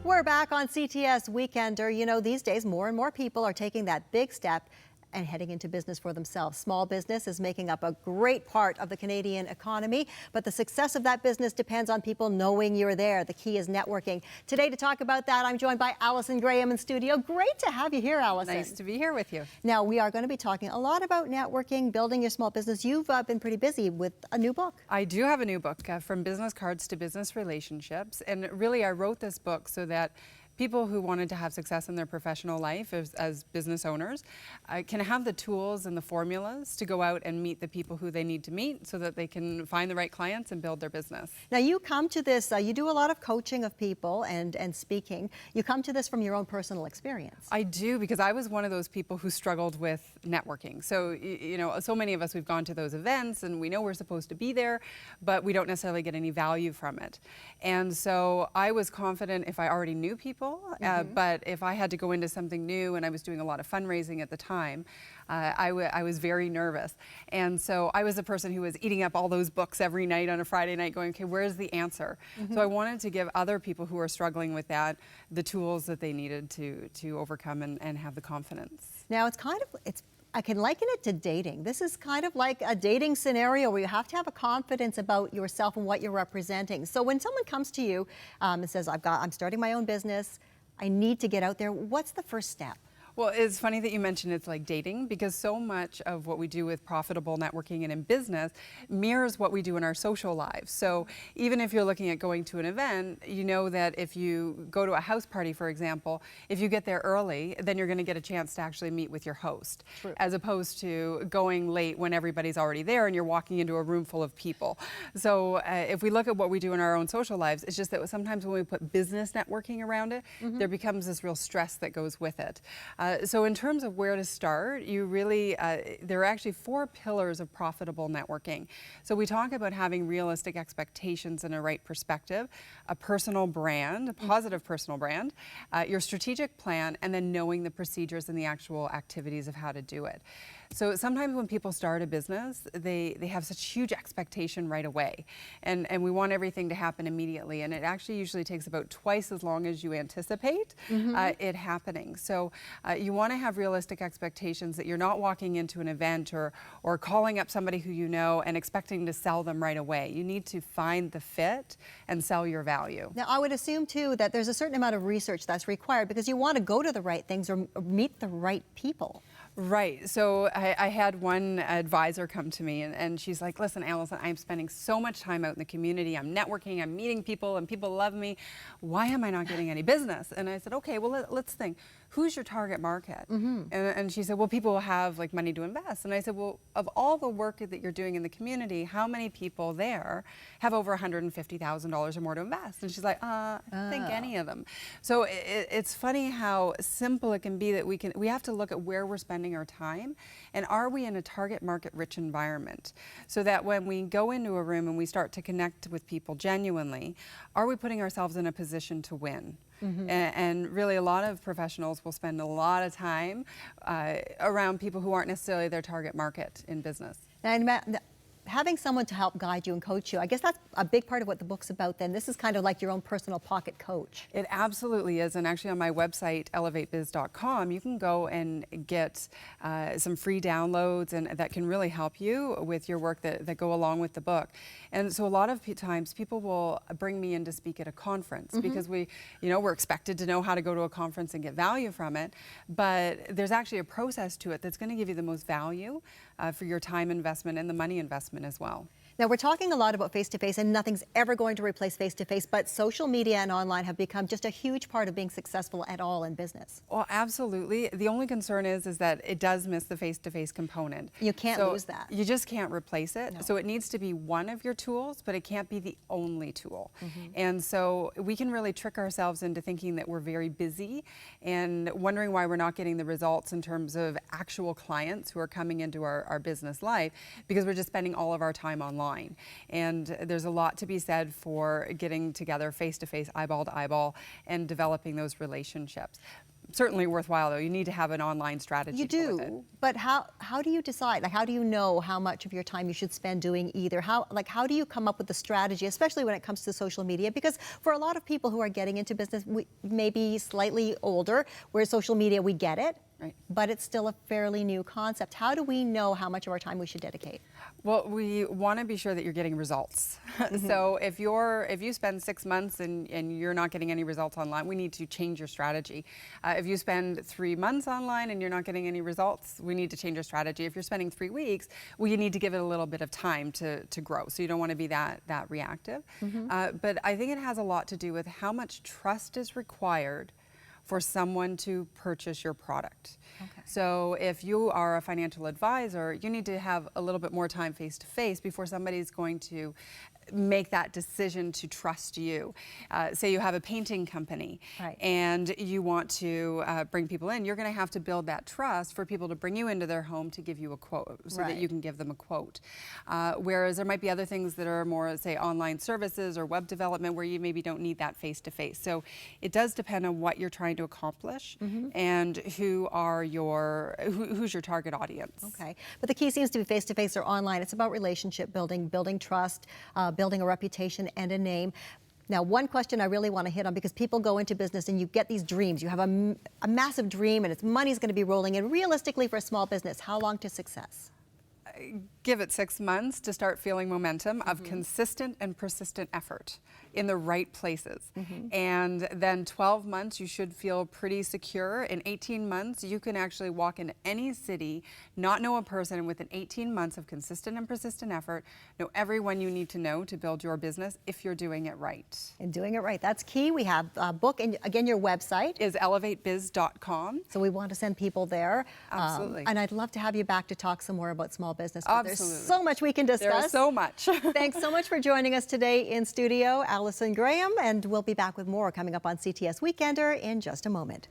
We're back on CTS Weekender. You know, these days more and more people are taking that big step and heading into business for themselves. Small business is making up a great part of the Canadian economy, but the success of that business depends on people knowing you're there. The key is networking. Today to talk about that, I'm joined by Allison Graham in studio. Great to have you here, Allison. Nice to be here with you. Now, we are going to be talking a lot about networking, building your small business. You've been pretty busy with a new book. I do have a new book, From Business Cards to Business Relationships, and really I wrote this book so that people who wanted to have success in their professional life as business owners can have the tools and the formulas to go out and meet the people who they need to meet so that they can find the right clients and build their business. Now you come to this, you do a lot of coaching of people and speaking. You come to this from your own personal experience. I do, because I was one of those people who struggled with networking. So, you know, so many of us, we've gone to those events and we know we're supposed to be there, but we don't necessarily get any value from it. And so I was confident if I already knew people, but if I had to go into something new, and I was doing a lot of fundraising at the time, I was very nervous. And so I was the person who was eating up all those books every night on a Friday night going, okay, where's the answer? So I wanted to give other people who are struggling with that the tools that they needed to overcome and have the confidence. Now I can liken it to dating. This is kind of like a dating scenario where you have to have a confidence about yourself and what you're representing. So when someone comes to you and says, I'm starting my own business, I need to get out there, what's the first step? Well, it's funny that you mentioned it's like dating, because so much of what we do with profitable networking and in business mirrors what we do in our social lives. So even if you're looking at going to an event, you know that if you go to a house party, for example, if you get there early, then you're going to get a chance to actually meet with your host. True. As opposed to going late when everybody's already there and you're walking into a room full of people. So if we look at what we do in our own social lives, it's just that sometimes when we put business networking around it, there becomes this real stress that goes with it. So in terms of where to start, you really, there are actually 4 pillars of profitable networking. So we talk about having realistic expectations and a right perspective, a personal brand, a positive personal brand, your strategic plan, and then knowing the procedures and the actual activities of how to do it. So sometimes when people start a business, they have such huge expectation right away. And we want everything to happen immediately. And it actually usually takes about twice as long as you anticipate it happening. So you want to have realistic expectations that you're not walking into an event or calling up somebody who you know and expecting to sell them right away. You need to find the fit and sell your value. Now, I would assume, too, that there's a certain amount of research that's required because you want to go to the right things or meet the right people. Right. So I had one advisor come to me and she's like, listen, Allison, I'm spending so much time out in the community. I'm networking, I'm meeting people, and people love me. Why am I not getting any business? And I said, okay, well, let's think. Who's your target market? And she said, well, people who have like money to invest. And I said, well, of all the work that you're doing in the community, how many people there have over $150,000 or more to invest? And she's like, I don't think any of them. So it's funny how simple it can be that we have to look at where we're spending our time, and are we in a target market rich environment, so that when we go into a room and we start to connect with people genuinely, are we putting ourselves in a position to win? And really a lot of professionals will spend a lot of time around people who aren't necessarily their target market in business. And having someone to help guide you and coach you, I guess that's a big part of what the book's about then. This is kind of like your own personal pocket coach. It absolutely is. And actually on my website, elevatebiz.com, you can go and get some free downloads and that can really help you with your work that go along with the book. And so a lot of times people will bring me in to speak at a conference because we're expected to know how to go to a conference and get value from it. But there's actually a process to it that's going to give you the most value for your time investment and the money investment as well. Now, we're talking a lot about face-to-face, and nothing's ever going to replace face-to-face, but social media and online have become just a huge part of being successful at all in business. Well, absolutely. The only concern is that it does miss the face-to-face component. You can't lose that. You just can't replace it. No. So it needs to be one of your tools, but it can't be the only tool. And so we can really trick ourselves into thinking that we're very busy and wondering why we're not getting the results in terms of actual clients who are coming into our business life, because we're just spending all of our time online. And there's a lot to be said for getting together face-to-face, eyeball to eyeball, and developing those relationships. certainly worthwhile, though. You need to have an online strategy. You to go with it. do, but how do you decide? Like, how do you know how much of your time you should spend doing either? How do you come up with the strategy, especially when it comes to social media? Because for a lot of people who are getting into business, we may be slightly older, where social media, we get it. Right. But it's still a fairly new concept. How do we know how much of our time we should dedicate? Well, we want to be sure that you're getting results. So if you spend 6 months and you're not getting any results online, we need to change your strategy. If you spend 3 months online and you're not getting any results, we need to change your strategy. If you're spending 3 weeks, well, you need to give it a little bit of time to grow. So you don't want to be that reactive. But I think it has a lot to do with how much trust is required for someone to purchase your product. Okay. So if you are a financial advisor, you need to have a little bit more time face to face before somebody's going to make that decision to trust you. Say you have a painting company, right, and you want to bring people in, you're going to have to build that trust for people to bring you into their home to give you a quote, so right, that you can give them a quote. Whereas there might be other things that are more, say, online services or web development where you maybe don't need that face to face. So it does depend on what you're trying to accomplish and who's your target audience. Okay, but the key seems to be face to face or online. It's about relationship building, building trust, building a reputation and a name. Now, one question I really want to hit on, because people go into business and you get these dreams. You have a massive dream and money's going to be rolling in. Realistically, for a small business, how long to success? Give it 6 months to start feeling momentum of consistent and persistent effort in the right places. And then 12 months, you should feel pretty secure. In 18 months, you can actually walk into any city, not know a person, and within 18 months of consistent and persistent effort, know everyone you need to know to build your business if you're doing it right. And doing it right, that's key. We have a book, and again, your website is elevatebiz.com. So we want to send people there. Absolutely. And I'd love to have you back to talk some more about small business. Absolutely. There's so much we can discuss. There's so much. Thanks so much for joining us today in studio, Allison Graham, and we'll be back with more coming up on CTS Weekender in just a moment.